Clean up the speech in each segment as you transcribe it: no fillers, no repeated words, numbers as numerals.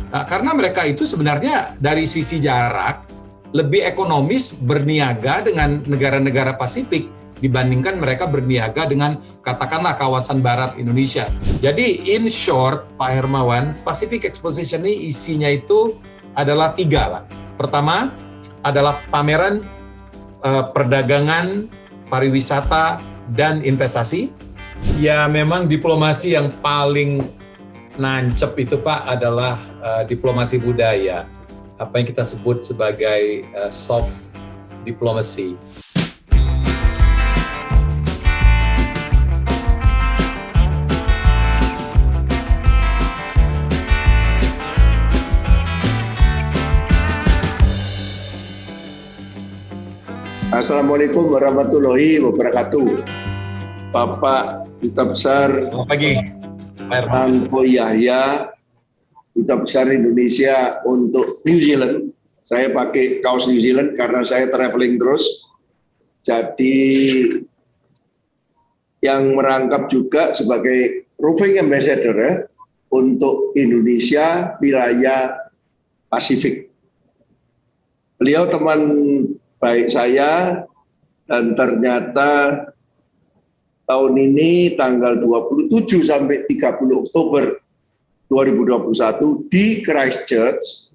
Karena mereka itu sebenarnya dari sisi jarak lebih ekonomis berniaga dengan negara-negara Pasifik dibandingkan mereka berniaga dengan katakanlah kawasan barat Indonesia. Jadi in short, Pak Hermawan, Pacific Exposition ini isinya itu adalah 3, Pak. Pertama adalah pameran perdagangan, pariwisata, dan investasi. Ya memang diplomasi yang paling nancep itu Pak adalah diplomasi budaya, apa yang kita sebut sebagai soft diplomacy. Assalamualaikum warahmatullahi wabarakatuh. Bapak Duta Besar Selamat pagi, Pak Hermawan. Anko Yahya, Duta Besar Indonesia untuk New Zealand. Saya pakai kaos New Zealand karena saya traveling terus. Jadi yang merangkap juga sebagai roving ambassador ya, untuk Indonesia wilayah Pasifik. Beliau teman baik saya, dan ternyata tahun ini tanggal 27 sampai 30 Oktober 2021 di Christchurch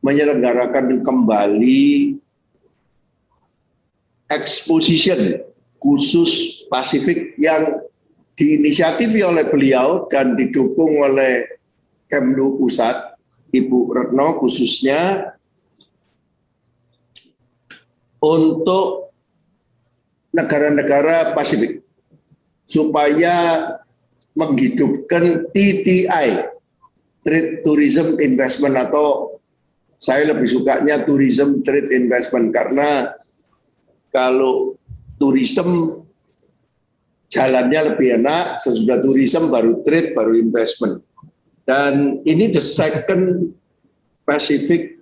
menyelenggarakan kembali exposition khusus Pasifik yang diinisiatifi oleh beliau dan didukung oleh Kemlu Pusat, Ibu Retno khususnya, untuk negara-negara Pasifik supaya menghidupkan TTI, Trade Tourism Investment, atau saya lebih sukanya Tourism Trade Investment, karena kalau tourism jalannya lebih enak, sesudah tourism baru trade, baru investment. Dan ini the second Pacific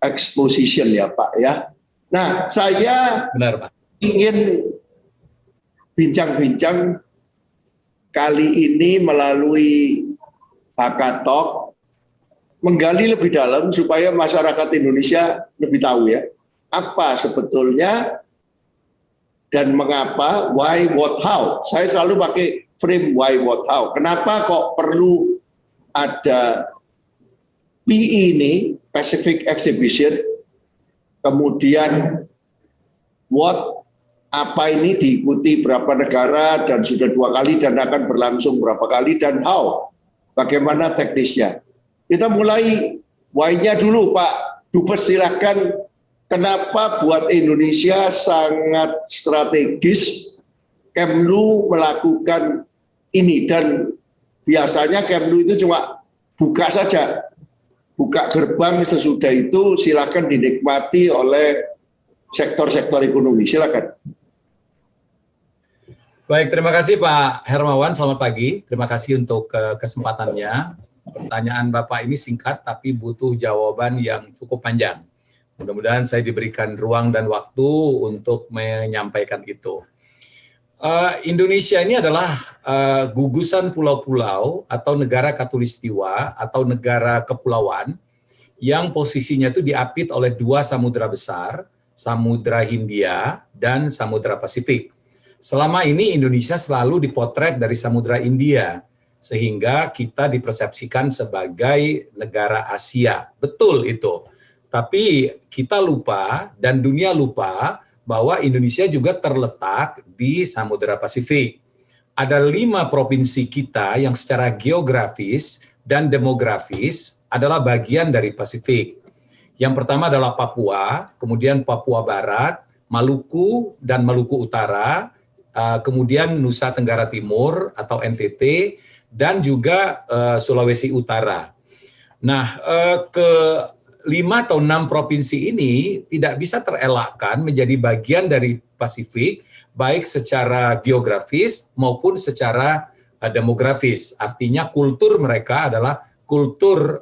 Exposition ya Pak ya. Nah, saya Benar, Pak. ingin bincang-bincang kali ini melalui Hakatalk, menggali lebih dalam supaya masyarakat Indonesia lebih tahu ya, apa sebetulnya dan mengapa, why, what, how. Saya selalu pakai frame why, what, how. Kenapa kok perlu ada PE ini, Pacific Exhibition, kemudian what, apa ini diikuti berapa negara dan sudah 2 kali dan akan berlangsung berapa kali, dan how, bagaimana teknisnya. Kita mulai why-nya dulu Pak Dubes, silahkan. Kenapa buat Indonesia sangat strategis Kemlu melakukan ini, dan biasanya Kemlu itu cuma buka saja, buka gerbang, sesudah itu silakan dinikmati oleh sektor-sektor ekonomi. Silakan. Baik, terima kasih Pak Hermawan, selamat pagi. Terima kasih untuk kesempatannya. Pertanyaan Bapak ini singkat tapi butuh jawaban yang cukup panjang. Mudah-mudahan saya diberikan ruang dan waktu untuk menyampaikan itu. Indonesia ini adalah gugusan pulau-pulau atau negara khatulistiwa atau negara kepulauan yang posisinya itu diapit oleh 2 samudra besar, Samudra Hindia dan Samudra Pasifik. Selama ini Indonesia selalu dipotret dari Samudra Hindia, sehingga kita dipersepsikan sebagai negara Asia. Betul itu. Tapi kita lupa dan dunia lupa bahwa Indonesia juga terletak di Samudra Pasifik. Ada 5 provinsi kita yang secara geografis dan demografis adalah bagian dari Pasifik. Yang pertama adalah Papua, kemudian Papua Barat, Maluku dan Maluku Utara, kemudian Nusa Tenggara Timur atau NTT, dan juga Sulawesi Utara. Nah, ke 5 atau 6 provinsi ini tidak bisa terelakkan menjadi bagian dari Pasifik, baik secara geografis maupun secara demografis. Artinya kultur mereka adalah kultur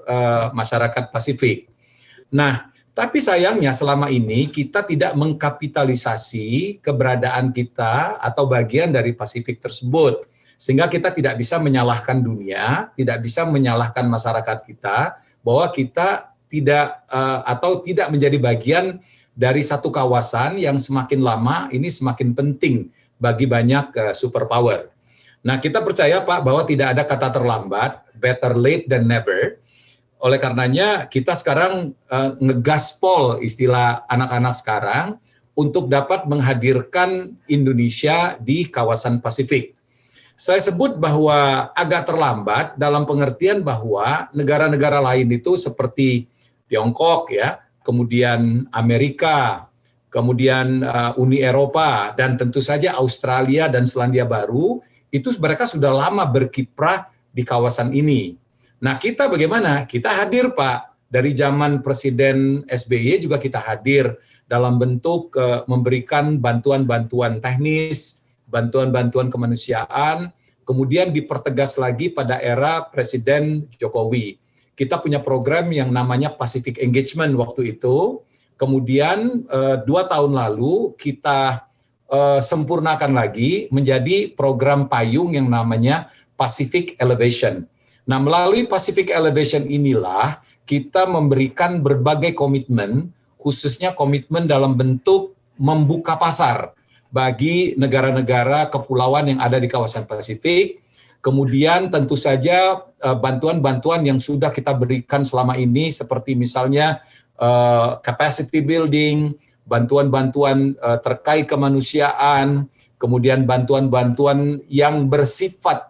masyarakat Pasifik. Nah, tapi sayangnya selama ini kita tidak mengkapitalisasi keberadaan kita atau bagian dari Pasifik tersebut. Sehingga kita tidak bisa menyalahkan dunia, tidak bisa menyalahkan masyarakat kita, bahwa kita tidak menjadi bagian dari satu kawasan yang semakin lama ini semakin penting bagi banyak superpower. Nah, kita percaya Pak bahwa tidak ada kata terlambat, better late than never. Oleh karenanya kita sekarang ngegaspol istilah anak-anak sekarang untuk dapat menghadirkan Indonesia di kawasan Pasifik. Saya sebut bahwa agak terlambat dalam pengertian bahwa negara-negara lain itu seperti Tiongkok ya, kemudian Amerika, kemudian Uni Eropa, dan tentu saja Australia dan Selandia Baru, itu mereka sudah lama berkiprah di kawasan ini. Nah, kita bagaimana? Kita hadir, Pak. Dari zaman Presiden SBY juga kita hadir dalam bentuk memberikan bantuan-bantuan teknis, bantuan-bantuan kemanusiaan, kemudian dipertegas lagi pada era Presiden Jokowi. Kita punya program yang namanya Pacific Engagement waktu itu, kemudian 2 tahun lalu kita sempurnakan lagi menjadi program payung yang namanya Pacific Elevation. Nah, melalui Pacific Elevation inilah kita memberikan berbagai komitmen, khususnya komitmen dalam bentuk membuka pasar bagi negara-negara kepulauan yang ada di kawasan Pasifik. Kemudian tentu saja bantuan-bantuan yang sudah kita berikan selama ini seperti misalnya capacity building, bantuan-bantuan terkait kemanusiaan, kemudian bantuan-bantuan yang bersifat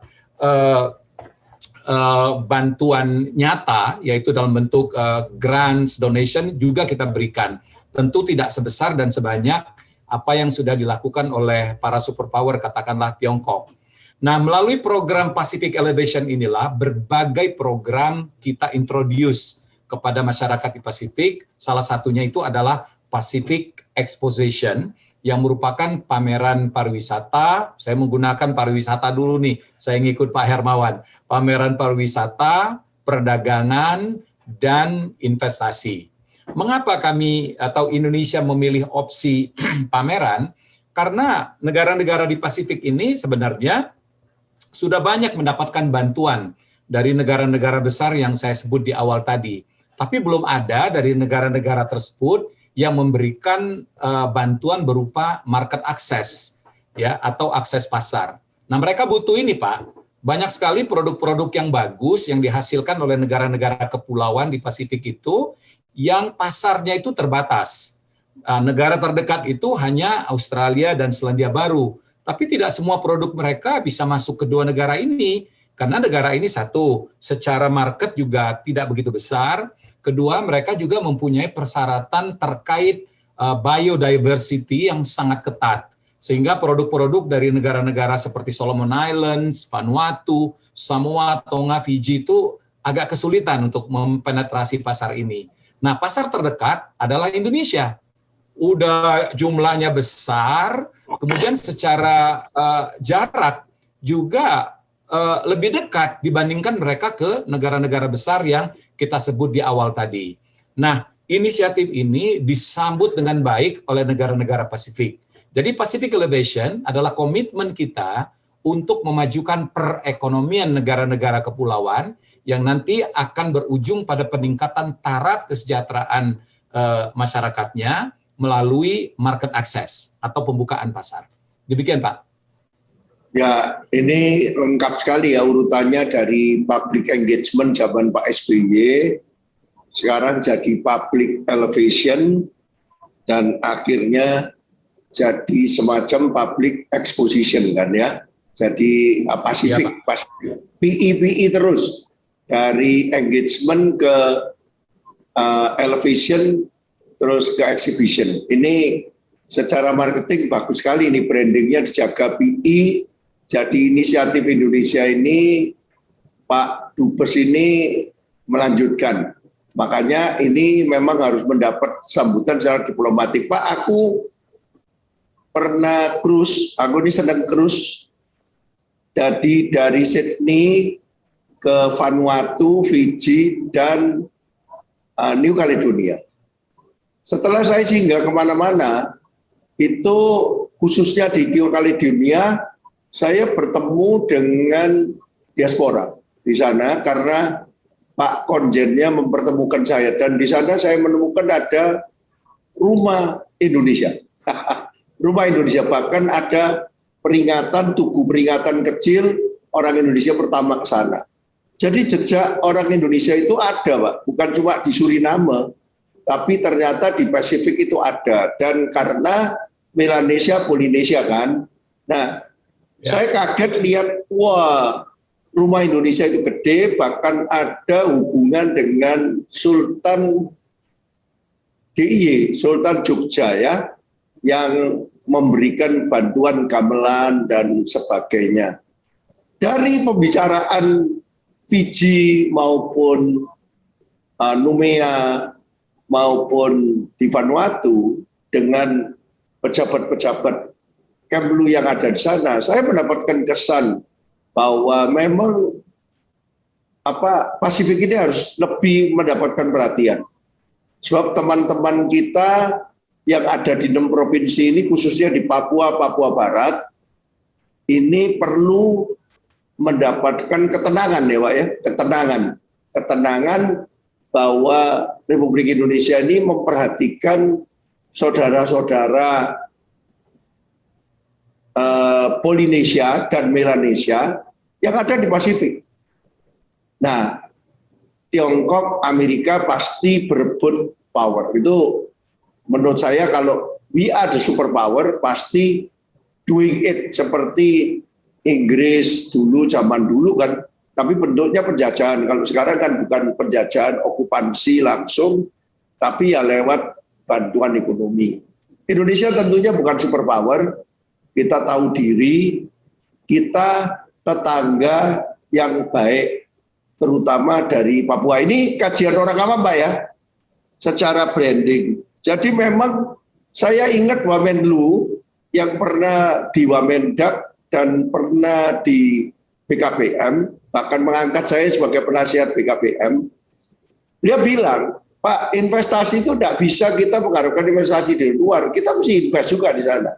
bantuan nyata, yaitu dalam bentuk grants, donation juga kita berikan. Tentu tidak sebesar dan sebanyak apa yang sudah dilakukan oleh para superpower, katakanlah Tiongkok. Nah, melalui program Pacific Elevation inilah berbagai program kita introduce kepada masyarakat di Pasifik. Salah satunya itu adalah Pacific Exposition, yang merupakan pameran pariwisata. Saya menggunakan pariwisata dulu nih, saya ngikut Pak Hermawan. Pameran pariwisata, perdagangan, dan investasi. Mengapa kami atau Indonesia memilih opsi pameran? Karena negara-negara di Pasifik ini sebenarnya sudah banyak mendapatkan bantuan dari negara-negara besar yang saya sebut di awal tadi. Tapi belum ada dari negara-negara tersebut yang memberikan bantuan berupa market access ya, atau akses pasar. Nah, mereka butuh ini, Pak. Banyak sekali produk-produk yang bagus yang dihasilkan oleh negara-negara kepulauan di Pasifik itu yang pasarnya itu terbatas. Negara terdekat itu hanya Australia dan Selandia Baru. Tapi tidak semua produk mereka bisa masuk ke dua negara ini. Karena negara ini satu, secara market juga tidak begitu besar. Kedua, mereka juga mempunyai persyaratan terkait biodiversity yang sangat ketat. Sehingga produk-produk dari negara-negara seperti Solomon Islands, Vanuatu, Samoa, Tonga, Fiji itu agak kesulitan untuk mempenetrasi pasar ini. Nah, pasar terdekat adalah Indonesia. Udah jumlahnya besar, kemudian secara jarak juga lebih dekat dibandingkan mereka ke negara-negara besar yang kita sebut di awal tadi. Nah, inisiatif ini disambut dengan baik oleh negara-negara Pasifik. Jadi Pacific Elevation adalah komitmen kita untuk memajukan perekonomian negara-negara kepulauan yang nanti akan berujung pada peningkatan taraf kesejahteraan masyarakatnya melalui market access atau pembukaan pasar. Demikian, Pak. Ya, ini lengkap sekali ya urutannya dari public engagement zaman Pak SBY, sekarang jadi public elevation, dan akhirnya jadi semacam public exposition kan ya. Jadi Pasifik, ya, PI terus dari engagement ke elevation terus ke exhibition. Ini secara marketing bagus sekali, ini brandingnya dijaga PI. Jadi inisiatif Indonesia ini Pak Dubes ini melanjutkan. Makanya ini memang harus mendapat sambutan secara diplomatik. Pak, aku pernah cruise, aku ini sedang cruise. Jadi dari Sydney ke Vanuatu, Fiji, dan New Caledonia. Setelah saya singgah kemana-mana, itu khususnya di New Caledonia, saya bertemu dengan diaspora di sana karena Pak Konjennya mempertemukan saya, dan di sana saya menemukan ada rumah Indonesia. Rumah Indonesia, bahkan ada peringatan, tugu peringatan kecil orang Indonesia pertama ke sana. Jadi jejak orang Indonesia itu ada, Pak. Bukan cuma di Suriname, tapi ternyata di Pasifik itu ada. Dan karena Melanesia, Polinesia kan. Nah, saya kaget lihat, wah, rumah Indonesia itu gede, bahkan ada hubungan dengan Sultan DIY, Sultan Jogja ya, yang memberikan bantuan gamelan dan sebagainya. Dari pembicaraan Fiji maupun Numea maupun di Vanuatu dengan pejabat-pejabat Kemlu yang ada di sana, saya mendapatkan kesan bahwa memang Pasifik ini harus lebih mendapatkan perhatian. Sebab teman-teman kita yang ada di 6 provinsi ini, khususnya di Papua, Papua Barat, ini perlu mendapatkan ketenangan ya Pak ya, ketenangan bahwa Republik Indonesia ini memperhatikan saudara-saudara Polinesia dan Melanesia yang ada di Pasifik. Nah, Tiongkok, Amerika pasti berebut power. Itu menurut saya, kalau we are the superpower, pasti doing it seperti Inggris dulu, zaman dulu kan, tapi bentuknya penjajahan. Kalau sekarang kan bukan penjajahan okupansi langsung, tapi ya lewat bantuan ekonomi. Indonesia tentunya bukan superpower, kita tahu diri, kita tetangga yang baik, terutama dari Papua. Ini kajian orang awam Pak ya, secara branding. Jadi memang saya ingat Wamenlu yang pernah di Wamendak dan pernah di BKPM, bahkan mengangkat saya sebagai penasihat BKPM. Dia bilang, Pak, investasi itu tidak bisa kita mengharapkan investasi dari luar, kita mesti invest juga di sana.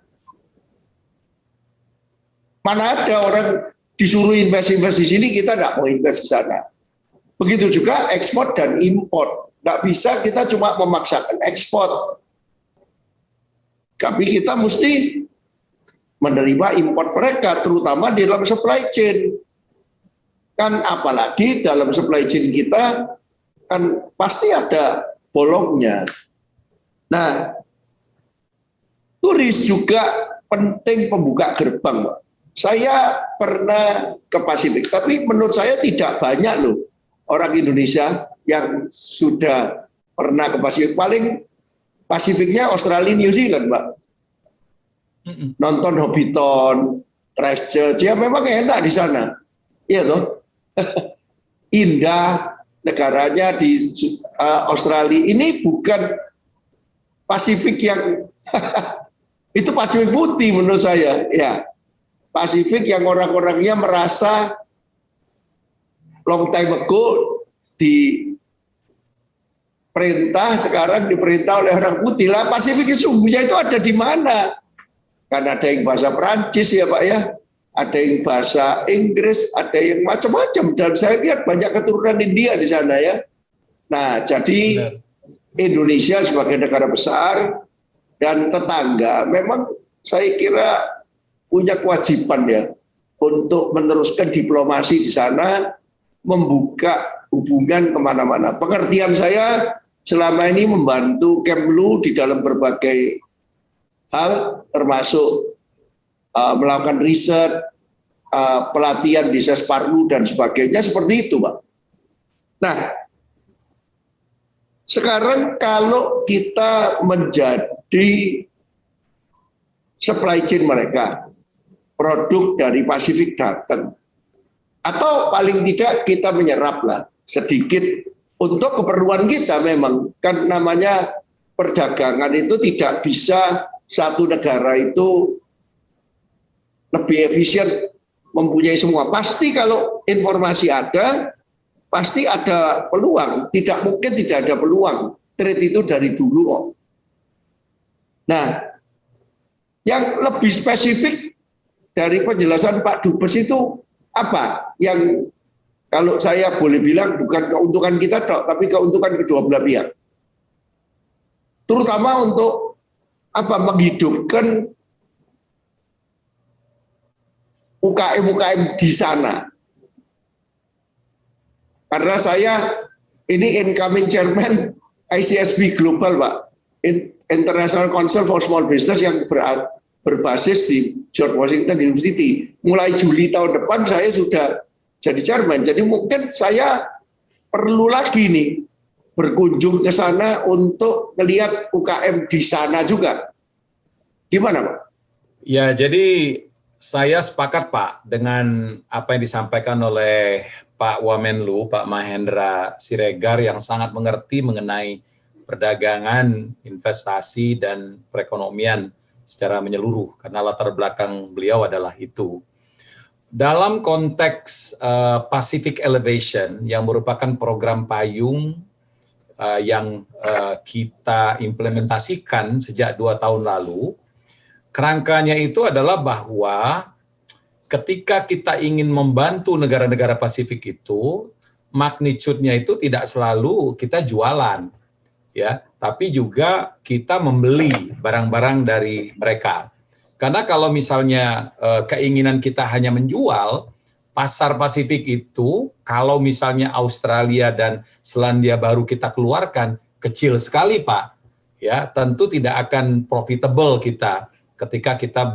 Mana ada orang disuruh invest di sini, kita tidak mau invest di sana. Begitu juga ekspor dan impor. Tidak bisa kita cuma memaksakan ekspor. Tapi kita mesti menerima impor mereka, terutama di dalam supply chain. Kan apalagi dalam supply chain kita, kan pasti ada bolongnya. Nah, turis juga penting pembuka gerbang, Pak. Saya pernah ke Pasifik, tapi menurut saya tidak banyak loh orang Indonesia yang sudah pernah ke Pasifik. Paling Pasifiknya Australia, New Zealand, Pak. Nonton Hobbiton, Christchurch, ya memang enak di sana. Iya toh? Indah negaranya di Australia. Ini bukan Pasifik yang itu Pasifik putih menurut saya. Ya, Pasifik yang orang-orangnya merasa long time ago di perintah, sekarang diperintah oleh orang putih. Lah Pasifik sesungguhnya itu ada di mana? Kan ada yang bahasa Perancis ya Pak ya, ada yang bahasa Inggris, ada yang macam-macam, dan saya lihat banyak keturunan India di sana ya. Nah, jadi Indonesia sebagai negara besar dan tetangga, memang saya kira punya kewajiban ya untuk meneruskan diplomasi di sana, membuka hubungan kemana-mana. Pengertian saya selama ini membantu Kemlu di dalam berbagai hal, termasuk melakukan riset, pelatihan di Sesparlu dan sebagainya, seperti itu, Pak. Nah, sekarang kalau kita menjadi supply chain mereka, produk dari Pasifik datang, atau paling tidak kita menyeraplah sedikit untuk keperluan kita. Memang kan namanya perdagangan itu tidak bisa satu negara itu lebih efisien mempunyai semua. Pasti kalau informasi ada, pasti ada peluang. Tidak mungkin tidak ada peluang. Trade itu dari dulu kok. Nah, yang lebih spesifik dari penjelasan Pak Dubes itu apa yang kalau saya boleh bilang bukan keuntungan kita tapi keuntungan kedua belah pihak. Terutama untuk menghidupkan UKM-UKM di sana. Karena saya ini incoming chairman ICSB Global, Pak, International Council for Small Business yang berbasis di George Washington University. Mulai Juli tahun depan saya sudah jadi chairman. Jadi mungkin saya perlu lagi nih berkunjung ke sana untuk melihat UKM di sana juga. Gimana, Pak? Ya, jadi saya sepakat, Pak, dengan apa yang disampaikan oleh Pak Wamenlu, Pak Mahendra Siregar yang sangat mengerti mengenai perdagangan, investasi, dan perekonomian secara menyeluruh, karena latar belakang beliau adalah itu. Dalam konteks Pacific Elevation, yang merupakan program payung yang kita implementasikan sejak 2 tahun lalu, kerangkanya itu adalah bahwa ketika kita ingin membantu negara-negara Pasifik itu, magnitude-nya itu tidak selalu kita jualan, ya, tapi juga kita membeli barang-barang dari mereka. Karena kalau misalnya keinginan kita hanya menjual, pasar Pasifik itu, kalau misalnya Australia dan Selandia Baru kita keluarkan, kecil sekali, Pak. Ya, tentu tidak akan profitable kita ketika kita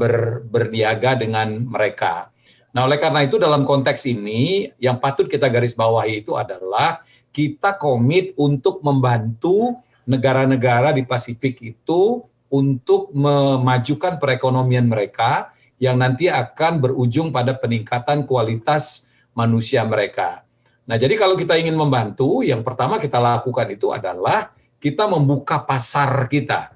berniaga dengan mereka. Nah, oleh karena itu dalam konteks ini yang patut kita garis bawahi itu adalah kita komit untuk membantu negara-negara di Pasifik itu untuk memajukan perekonomian mereka yang nanti akan berujung pada peningkatan kualitas manusia mereka. Nah, jadi kalau kita ingin membantu, yang pertama kita lakukan itu adalah kita membuka pasar kita.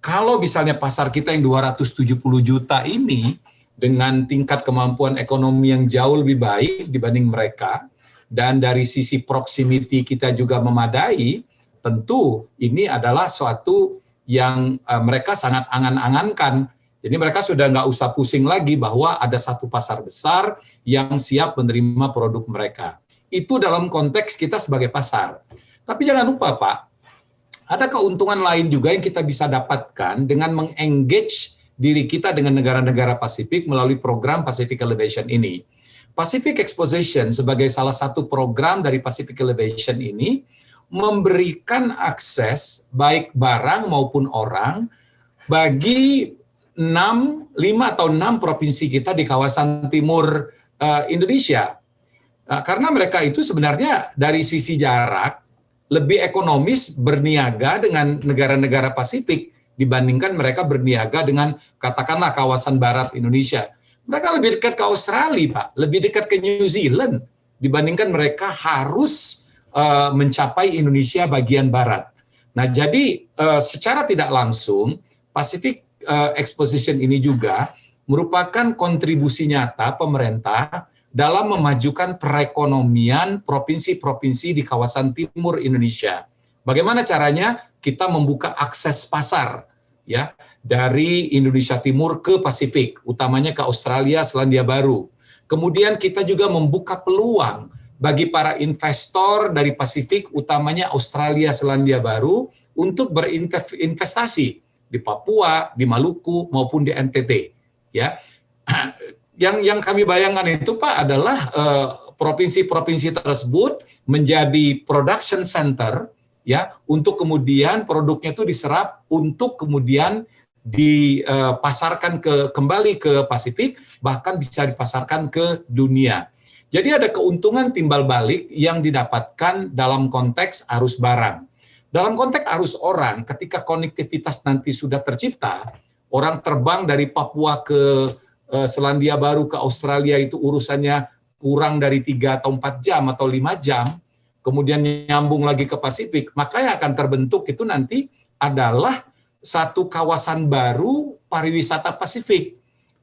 Kalau misalnya pasar kita yang 270 juta ini dengan tingkat kemampuan ekonomi yang jauh lebih baik dibanding mereka, dan dari sisi proximity kita juga memadai, tentu ini adalah suatu yang mereka sangat angan-angankan. Jadi mereka sudah nggak usah pusing lagi bahwa ada satu pasar besar yang siap menerima produk mereka. Itu dalam konteks kita sebagai pasar. Tapi jangan lupa, Pak, ada keuntungan lain juga yang kita bisa dapatkan dengan meng-engage diri kita dengan negara-negara Pasifik melalui program Pacific Elevation ini. Pacific Exposition sebagai salah satu program dari Pacific Elevation ini memberikan akses baik barang maupun orang bagi 5 atau 6 provinsi kita di kawasan timur Indonesia. Karena mereka itu sebenarnya dari sisi jarak lebih ekonomis berniaga dengan negara-negara Pasifik dibandingkan mereka berniaga dengan katakanlah kawasan barat Indonesia. Mereka lebih dekat ke Australia, Pak, lebih dekat ke New Zealand dibandingkan mereka harus mencapai Indonesia bagian barat. Nah, jadi secara tidak langsung Pacific Exposition ini juga merupakan kontribusi nyata pemerintah dalam memajukan perekonomian provinsi-provinsi di kawasan timur Indonesia. Bagaimana caranya? Kita membuka akses pasar ya dari Indonesia Timur ke Pasifik, utamanya ke Australia, Selandia Baru. Kemudian kita juga membuka peluang bagi para investor dari Pasifik, utamanya Australia, Selandia Baru, untuk berinvestasi di Papua, di Maluku maupun di NTT. Ya, yang kami bayangkan itu, Pak, adalah provinsi-provinsi tersebut menjadi production center, ya, untuk kemudian produknya itu diserap untuk kemudian dipasarkan kembali ke Pasifik, bahkan bisa dipasarkan ke dunia. Jadi ada keuntungan timbal balik yang didapatkan dalam konteks arus barang. Dalam konteks arus orang, ketika konektivitas nanti sudah tercipta, orang terbang dari Papua ke Selandia Baru ke Australia itu urusannya kurang dari 3 atau 4 jam atau 5 jam, kemudian nyambung lagi ke Pasifik, maka yang akan terbentuk itu nanti adalah satu kawasan baru pariwisata Pasifik.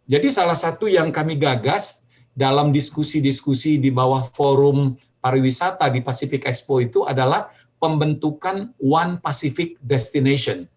Jadi salah satu yang kami gagas dalam diskusi-diskusi di bawah forum pariwisata di Pacific Expo itu adalah pembentukan One Pacific Destination.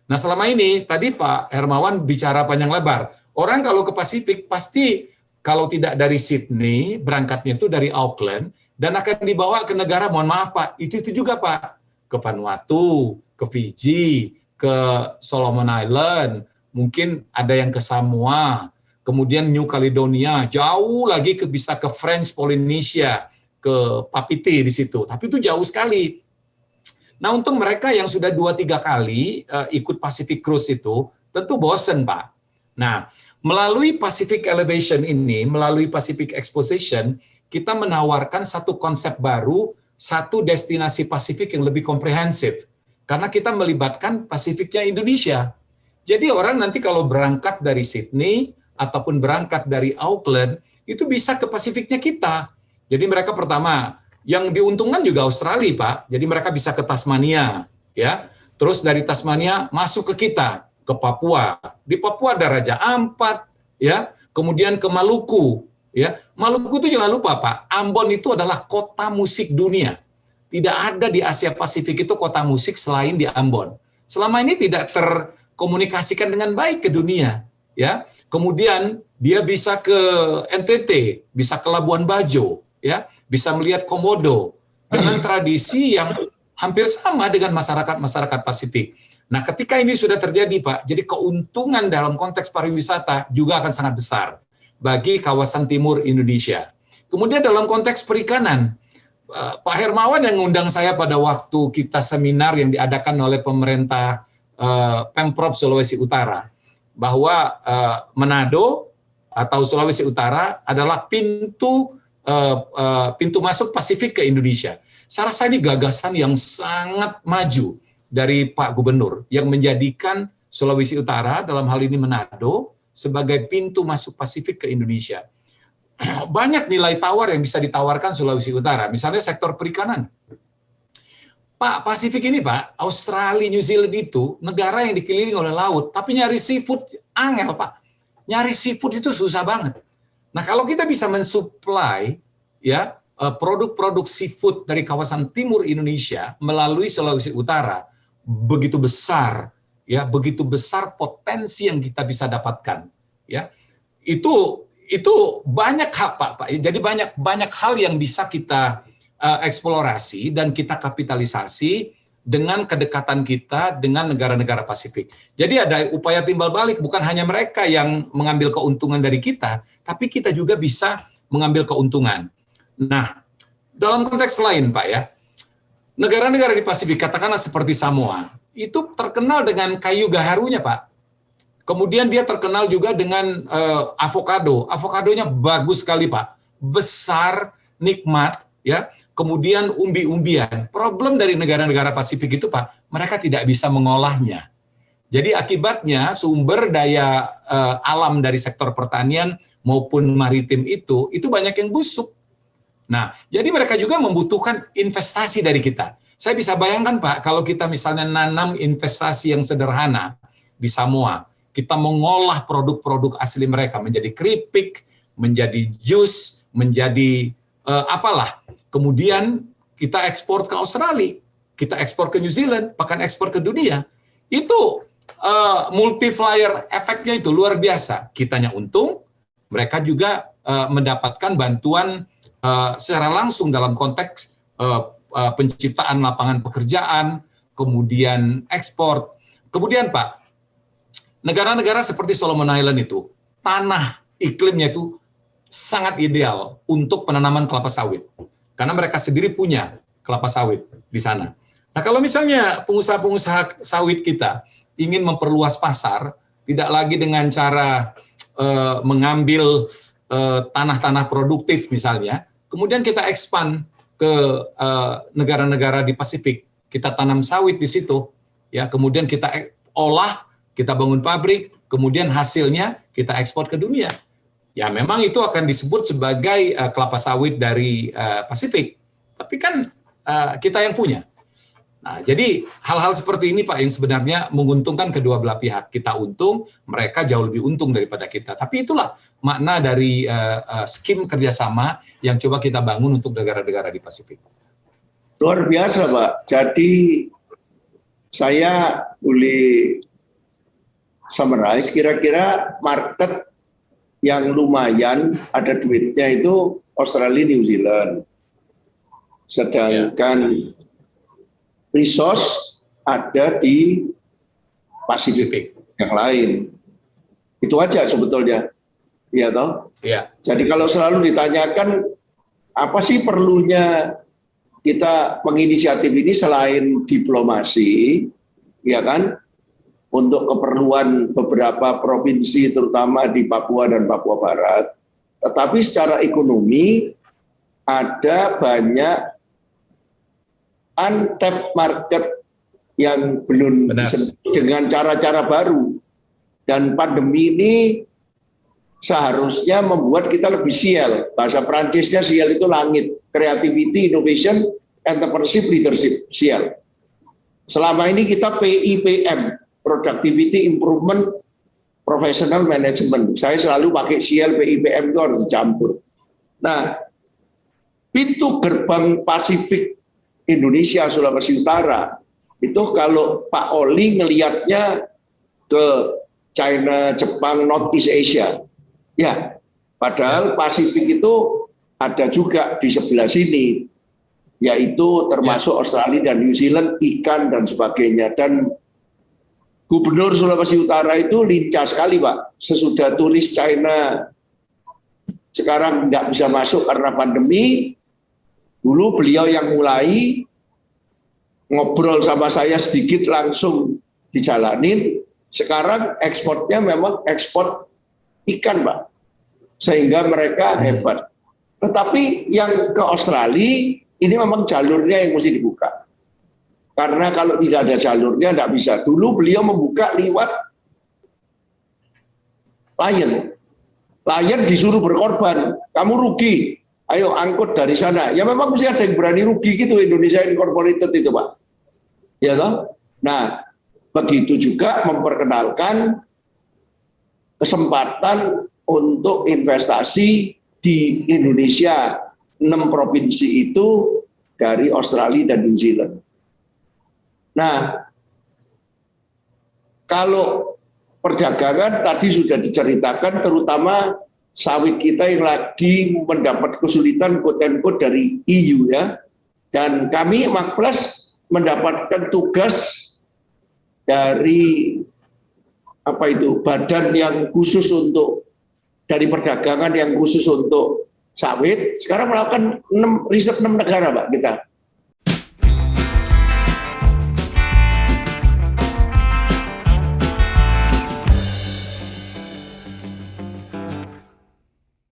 Nah, selama ini tadi Pak Hermawan bicara panjang lebar, Orang kalau ke Pasifik pasti kalau tidak dari Sydney, berangkatnya itu dari Auckland, dan akan dibawa ke negara, mohon maaf Pak, itu juga Pak, ke Vanuatu, ke Fiji, ke Solomon Island, mungkin ada yang ke Samoa, kemudian New Caledonia, jauh lagi bisa ke French Polynesia, ke Papiti di situ, tapi itu jauh sekali. Nah, untuk mereka yang sudah 2-3 kali ikut Pacific Cruise itu, tentu bosen, Pak. Nah, melalui Pacific Elevation ini, melalui Pacific Exposition, kita menawarkan satu konsep baru, satu destinasi Pasifik yang lebih komprehensif. Karena kita melibatkan Pasifiknya Indonesia. Jadi orang nanti kalau berangkat dari Sydney, ataupun berangkat dari Auckland, itu bisa ke Pasifiknya kita. Jadi mereka pertama, yang diuntungkan juga Australia, Pak. Jadi mereka bisa ke Tasmania, ya. Terus dari Tasmania masuk ke kita, ke Papua. Di Papua ada Raja Ampat, ya. Kemudian ke Maluku, ya. Maluku itu jangan lupa, Pak. Ambon itu adalah kota musik dunia. Tidak ada di Asia Pasifik itu kota musik selain di Ambon. Selama ini tidak terkomunikasikan dengan baik ke dunia, ya. Kemudian dia bisa ke NTT, bisa ke Labuan Bajo, ya, bisa melihat Komodo dengan tradisi yang hampir sama dengan masyarakat Pasifik. Nah, ketika ini sudah terjadi, Pak, jadi keuntungan dalam konteks pariwisata juga akan sangat besar bagi kawasan timur Indonesia. Kemudian dalam konteks perikanan, Pak Hermawan yang ngundang saya pada waktu kita seminar yang diadakan oleh pemerintah Pemprov Sulawesi Utara, bahwa Manado atau Sulawesi Utara adalah pintu masuk Pasifik ke Indonesia. Saya rasa ini gagasan yang sangat maju dari Pak Gubernur yang menjadikan Sulawesi Utara, dalam hal ini Manado, sebagai pintu masuk Pasifik ke Indonesia. Banyak nilai tawar yang bisa ditawarkan Sulawesi Utara, misalnya sektor perikanan. Pak, Pasifik ini Pak, Australia, New Zealand itu negara yang dikelilingi oleh laut, tapi nyari seafood angel Pak. Nyari seafood itu susah banget. Nah, kalau kita bisa mensuplai ya produk-produk seafood dari kawasan timur Indonesia melalui Sulawesi Utara, begitu besar potensi yang kita bisa dapatkan, ya. Itu banyak hal Pak. Jadi banyak hal yang bisa kita eksplorasi dan kita kapitalisasi dengan kedekatan kita dengan negara-negara Pasifik. Jadi ada upaya timbal balik, bukan hanya mereka yang mengambil keuntungan dari kita, tapi kita juga bisa mengambil keuntungan. Nah, dalam konteks lain, Pak ya, negara-negara di Pasifik, katakanlah seperti Samoa, itu terkenal dengan kayu gaharunya, Pak. Kemudian dia terkenal juga dengan avocado. Avokadonya bagus sekali, Pak. Besar, nikmat, ya. Kemudian umbi-umbian. Problem dari negara-negara Pasifik itu, Pak, mereka tidak bisa mengolahnya. Jadi akibatnya sumber daya alam dari sektor pertanian maupun maritim itu banyak yang busuk. Nah, jadi mereka juga membutuhkan investasi dari kita. Saya bisa bayangkan, Pak, kalau kita misalnya nanam investasi yang sederhana di Samoa, kita mengolah produk-produk asli mereka menjadi keripik, menjadi jus, menjadi apalah. Kemudian kita ekspor ke Australia, kita ekspor ke New Zealand, bahkan ekspor ke dunia. Itu multiplier efeknya itu luar biasa. Kitanya untung, mereka juga mendapatkan bantuan secara langsung dalam konteks penciptaan lapangan pekerjaan, kemudian ekspor. Kemudian Pak, negara-negara seperti Solomon Island itu, tanah iklimnya itu sangat ideal untuk penanaman kelapa sawit. Karena mereka sendiri punya kelapa sawit di sana. Nah, kalau misalnya pengusaha-pengusaha sawit kita ingin memperluas pasar, tidak lagi dengan cara mengambil tanah-tanah produktif misalnya, kemudian kita expand ke negara-negara di Pasifik, kita tanam sawit di situ, ya, kemudian kita olah, kita bangun pabrik, kemudian hasilnya kita ekspor ke dunia. Ya memang itu akan disebut sebagai kelapa sawit dari Pasifik, tapi kan kita yang punya. Nah, jadi hal-hal seperti ini Pak yang sebenarnya menguntungkan kedua belah pihak. Kita untung, mereka jauh lebih untung daripada kita. Tapi itulah makna dari skim kerjasama yang coba kita bangun untuk negara-negara di Pasifik. Luar biasa Pak. Jadi saya boleh summarize kira-kira market yang lumayan ada duitnya itu Australia, New Zealand. Sedangkan resource ada di Pasifik yang lain. Itu aja sebetulnya. Iya toh? Iya. Jadi kalau selalu ditanyakan apa sih perlunya kita menginisiatif ini selain diplomasi, ya kan? Untuk keperluan beberapa provinsi terutama di Papua dan Papua Barat. Tetapi secara ekonomi ada banyak untapped market yang belum disentuh dengan cara-cara baru. Dan pandemi ini seharusnya membuat kita lebih sial. Bahasa Perancisnya sial itu langit. Creativity, Innovation, Entrepreneurship, Leadership, sial. Selama ini kita PIPM, Productivity Improvement Professional Management. Saya selalu pakai sial, PIPM itu harus dicampur. Nah, pintu gerbang Pasifik Indonesia, Sulawesi Utara, itu kalau Pak Oli ngelihatnya ke China, Jepang, Northeast Asia. Ya, padahal Pasifik itu ada juga di sebelah sini, yaitu termasuk Australia dan New Zealand, ikan dan sebagainya. Dan Gubernur Sulawesi Utara itu lincah sekali, Pak. Sesudah turis China sekarang nggak bisa masuk karena pandemi, dulu beliau yang mulai ngobrol sama saya sedikit langsung dijalanin. Sekarang ekspornya memang ekspor ikan, Pak. Sehingga mereka hebat. Tetapi yang ke Australia, ini memang jalurnya yang mesti dibuka. Karena kalau tidak ada jalurnya, tidak bisa. Dulu beliau membuka lewat Lion. Lion disuruh berkorban. Kamu rugi, ayo angkut dari sana. Ya memang mesti ada yang berani rugi gitu, Indonesia Incorporated itu, Pak. Ya toh? Nah, begitu juga memperkenalkan kesempatan untuk investasi di Indonesia, 6 provinsi itu dari Australia dan New Zealand. Nah, kalau perdagangan tadi sudah diceritakan, terutama sawit kita yang lagi mendapat kesulitan quote-unquote dari EU ya. Dan kami Makplas mendapatkan tugas dari badan yang khusus untuk dari perdagangan yang khusus untuk sawit. Sekarang melakukan riset 6 negara, Pak, kita.